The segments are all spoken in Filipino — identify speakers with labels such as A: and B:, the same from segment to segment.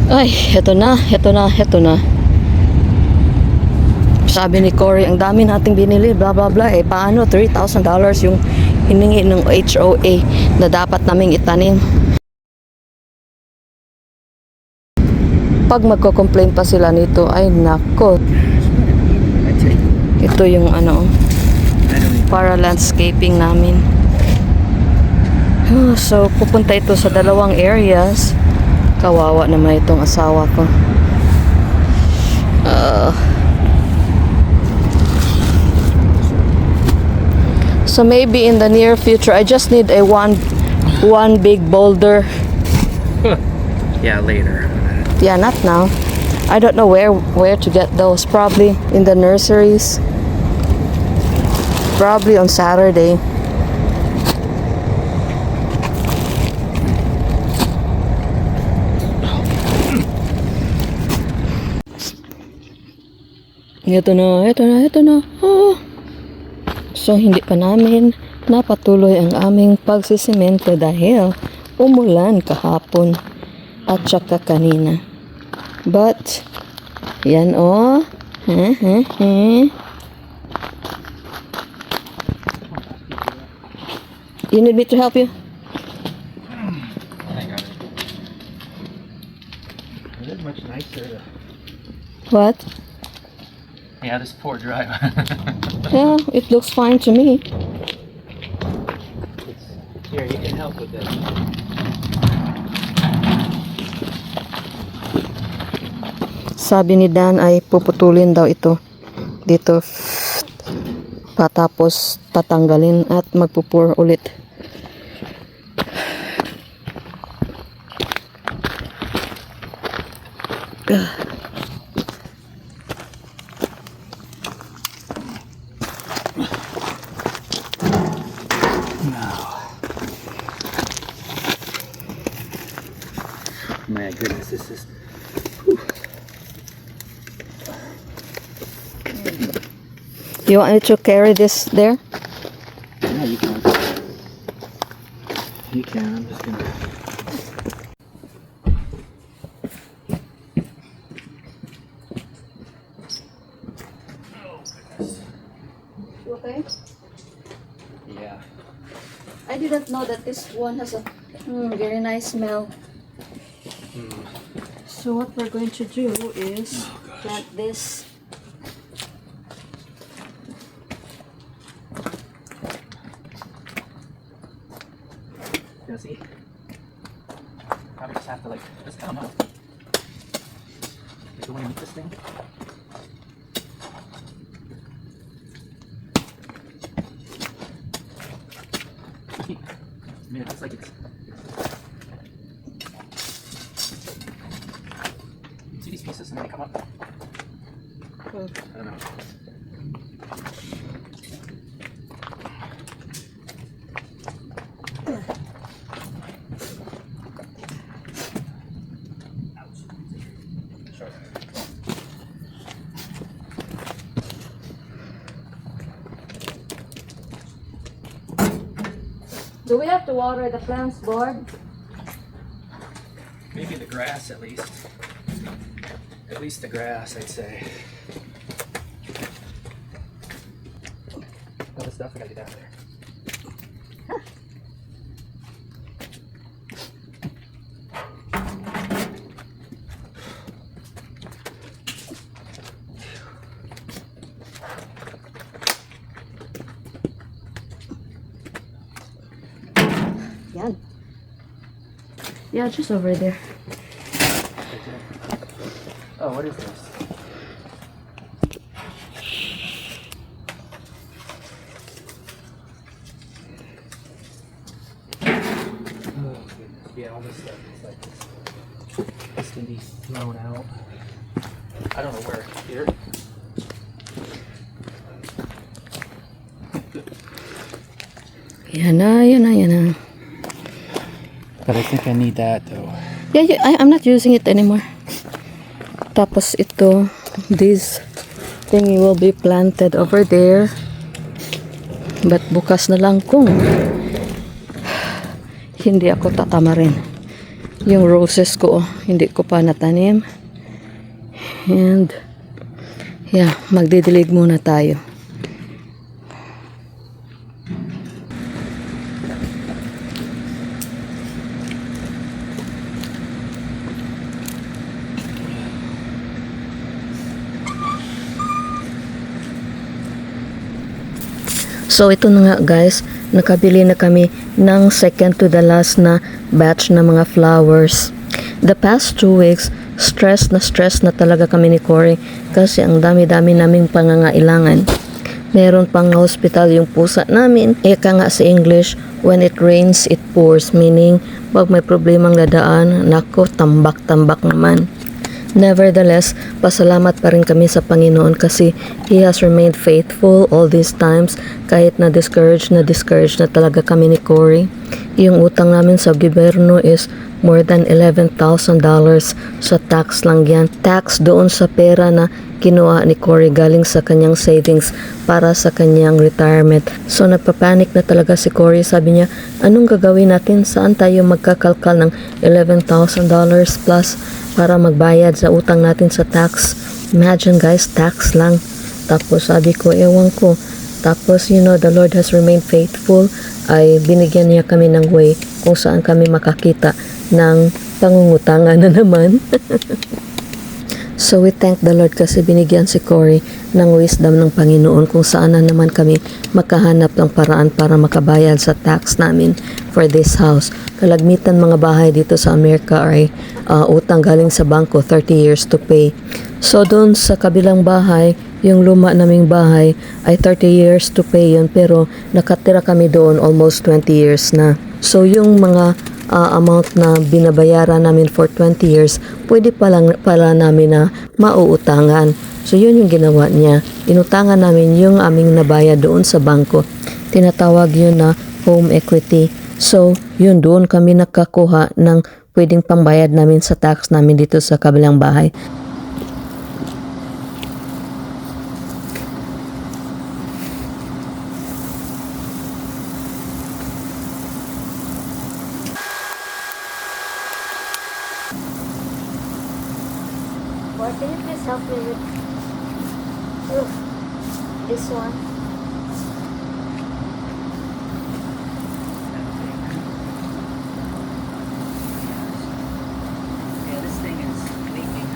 A: Ay, heto na, heto na, heto na. Sabi ni Cory, ang dami nating binili, blah blah blah. Eh, paano? $3,000 yung hiningi ng HOA na dapat naming itanim. Pag magko-complain pa sila nito, ay nako. Ito yung ano, para landscaping namin. So, pupunta ito sa dalawang areas. Kawawa naman itong asawa ko. So maybe in the near future, I just need a one big boulder.
B: Yeah, later.
A: Yeah, not now. I don't know where to get those. Probably in the nurseries. Probably on Saturday. Ito na, ito na, ito na. Oh. So, hindi pa namin napatuloy ang aming pagsisemento dahil umulan kahapon at saka kanina. But, yan oh. You need me to help you?
B: It is much nicer.
A: What?
B: Yeah, this poor drive.
A: Yeah, it looks fine to me.
B: Here, you can help with this.
A: Sabi ni Dan ay puputulin daw ito dito patapos tatanggalin at magpupur ulit.
B: My goodness, this is.
A: You want me to carry this there?
B: Yeah, you can. You can. I'm just gonna.
A: Okay.
B: Yeah.
A: I didn't know that this one has a very nice smell. So what we're going to do is plant this.
B: Yeah, see? Probably just have to like just come up. Do you want to meet this thing? I mean, it looks like it's. See these pieces and then they come up? I don't know.
A: Do we have to water the plants, Lord?
B: Maybe the grass at least. At least the grass, I'd say. All the stuff I gotta get out there.
A: Yan. Yeah, just over there.
B: Oh, what is this? Oh, goodness. Yeah, all this stuff is like this can be thrown out. I don't know where. Here?
A: Yan na, yan na, yan na.
B: But I think I need that though.
A: Yeah, I'm not using it anymore. Tapos ito, this thingy will be planted over there. But bukas na lang kung hindi ako tatama rin. Yung roses ko, hindi ko pa natanim. And, yeah, magdidilig muna tayo. So ito na nga guys, nakabili na kami ng second to the last na batch na mga flowers. The past 2 weeks, stress na talaga kami ni Cory kasi ang dami-dami naming pangangailangan. Meron pang hospital yung pusa namin. Eka nga sa English, when it rains, it pours. Meaning, pag may problemang dadaan, nako, tambak-tambak naman. Nevertheless, pasalamat pa rin kami sa Panginoon kasi He has remained faithful all these times kahit na discouraged na talaga kami ni Cory. Yung utang namin sa gobyerno is more than $11,000 sa tax lang yan. Tax doon sa pera na kinuha ni Cory galing sa kanyang savings para sa kanyang retirement. So nagpapanik na talaga si Cory. Sabi niya, anong gagawin natin? Saan tayo magkakalkal ng $11,000 plus para magbayad sa utang natin sa tax? Imagine guys, tax lang. Tapos sabi ko, ewan ko. Tapos, you know, the Lord has remained faithful. Ay binigyan niya kami ng way kung saan kami makakita ng pangungutangan na naman. So we thank the Lord kasi binigyan si Cory ng wisdom ng Panginoon kung saan na naman kami makahanap ng paraan para makabayad sa tax namin for this house. Kalagmitan mga bahay dito sa Amerika ay utang galing sa bangko, 30 years to pay. So doon sa kabilang bahay, yung luma naming bahay ay 30 years to pay yun, pero nakatira kami doon almost 20 years na. So yung mga amount na binabayaran namin for 20 years, pwede pala namin na mauutangan. So yun yung ginawa niya. Inutangan namin yung aming nabayad doon sa bangko. Tinatawag yun na home equity. So yun, doon kami nakakuha ng pwedeng pambayad namin sa tax namin dito sa kabilang bahay.
C: What can you please help me with? This one.
B: Yeah, this thing is leaking.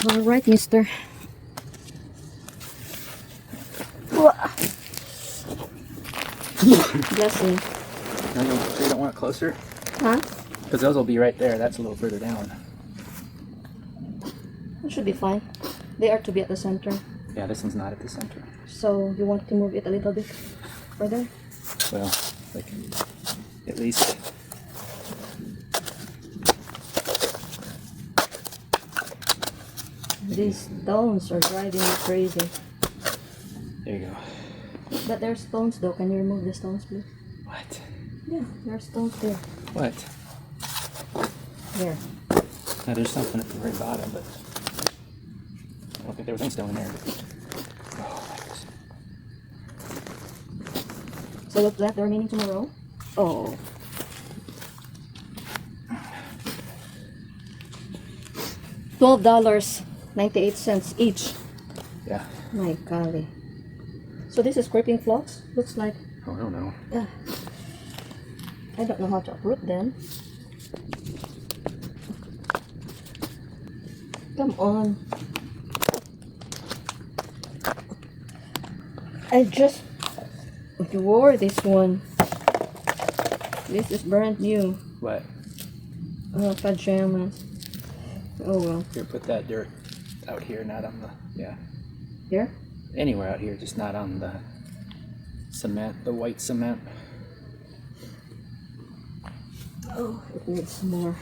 A: All right, mister. Blessing.
B: No, you don't want it closer?
A: Huh?
B: Because those will be right there. That's a little further down.
A: It should be fine. They are to be at the center.
B: Yeah, this one's not at the center.
A: So you want to move it a little bit further?
B: Well, like, at least.
A: These stones are driving me crazy.
B: There you go.
A: But there are stones though. Can you remove the stones, please?
B: What?
A: Yeah, there are stones there.
B: What?
A: There.
B: Now, there's something at the very bottom, but I don't think there was any stone in there. Oh, my goodness.
A: So what's left? The remaining tomorrow? Oh. $12.98 each.
B: Yeah.
A: My golly. So this is scraping flocks? Looks like.
B: Oh, I don't know.
A: I don't know how to uproot them. Come on. I just wore this one. This is brand new.
B: What?
A: Pajamas. Oh well.
B: Here, put that dirt out here, not on the, yeah.
A: Here?
B: Anywhere out here, just not on the cement, the white cement.
A: Oh, it needs more.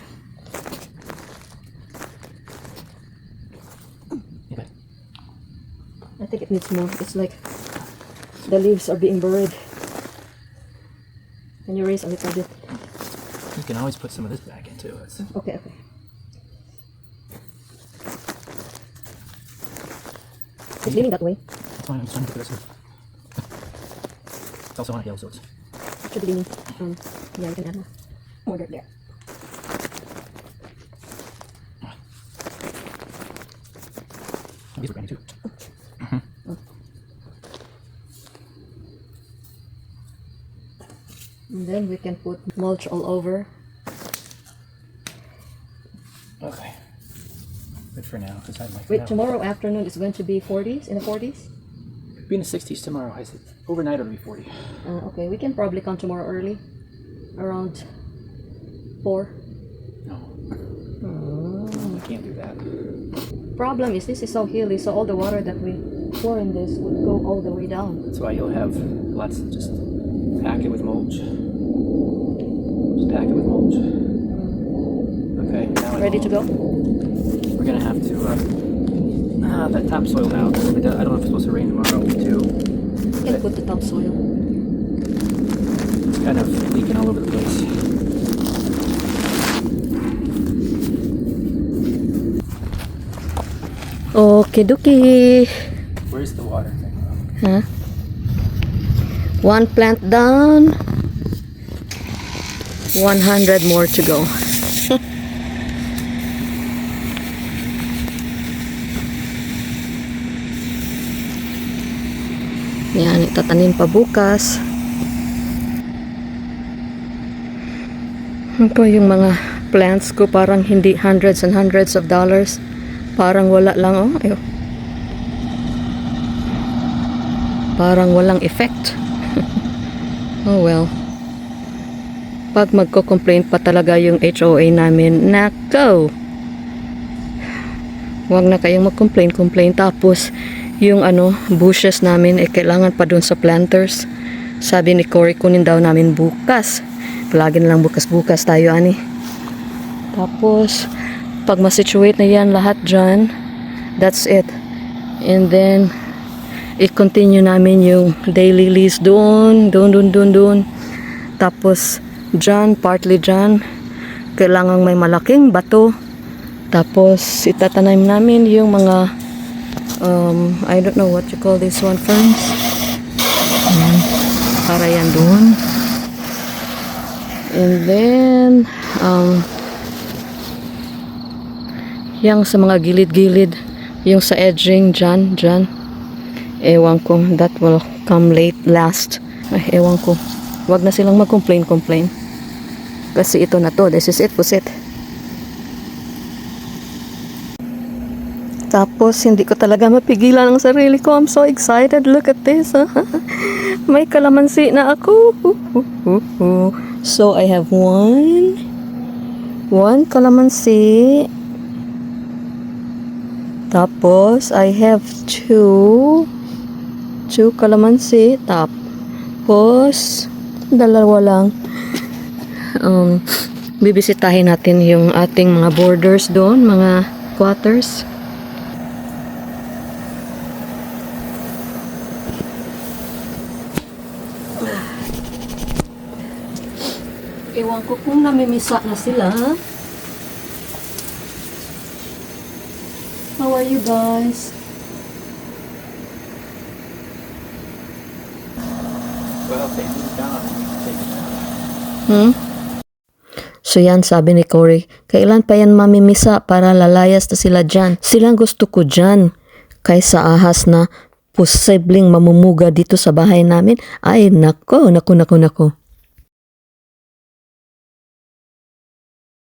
B: Okay.
A: I think it needs more. It's like the leaves are being buried. Can you raise a little bit?
B: You can always put some of this back into it.
A: Okay, okay. It's leaning that way.
B: That's fine. I'm just trying to get this. It's also on a hill, so it's.
A: It should be leaning. Yeah, you can add more dirt there.
B: These are brand new too.
A: And then we can put mulch all over.
B: Okay. Good for now, because I might.
A: Wait, tomorrow afternoon is going to be 40s, in the 40s?
B: Be in the 60s tomorrow. I said overnight it'll be 40.
A: Okay, we can probably come tomorrow early. Around 4.
B: No,
A: Oh.
B: I can't do that.
A: Problem is this is so hilly, so all the water that we pour in this would go all the way down.
B: That's why you'll have lots. Just pack it with mulch. Just pack it with mulch. Okay. Now
A: Ready to go?
B: We're gonna have to. That topsoil out. I don't know if it's supposed to rain tomorrow too.
A: You can put the topsoil.
B: It's kind of leaking all over the place.
A: Okay, dokie.
B: Where's the water thing?
A: Huh? One plant down. 100 more to go. Yan, itatanim pa bukas. Ito yung mga plants ko, parang hindi hundreds and hundreds of dollars. Parang wala lang, oh. Ayo. Parang walang effect. Oh well. Pag magko-complain pa talaga yung HOA namin, nako! Huwag na kayong mag-complain. Tapos, yung bushes namin, kailangan pa dun sa planters. Sabi ni Cory, kunin daw namin bukas. Palagi na lang bukas-bukas tayo, ani. Tapos, pag ma-situate na yan lahat dyan, that's it. And then, i-continue namin yung daily lease doon. Tapos, dyan, partly dyan, kailangan may malaking bato. Tapos, itatanim namin yung mga, I don't know what you call this one, ferns. Para yan doon. And then, yung sa mga gilid-gilid, yung sa edging, dyan. Ewan ko, that will come last. Ay, ewan ko. Wag na silang mag-complain. Kasi ito na to. This is it, pusit. Tapos, hindi ko talaga mapigilan ang sarili ko. I'm so excited. Look at this. May kalamansi na ako. So, I have one kalamansi. Tapos, I have two kalamansi. Tapos, dalawa lang. Bibisitahin natin yung ating mga borders doon, mga quarters. Ewan ko kung namimisa na sila. How are you guys?
B: Well, take it down. Take it down.
A: So yan, sabi ni Cory, kailan pa yan mamimisa para lalayas na sila dyan? Silang gusto ko dyan. Kaysa ahas na posibleng mamumuga dito sa bahay namin. Ay, nako.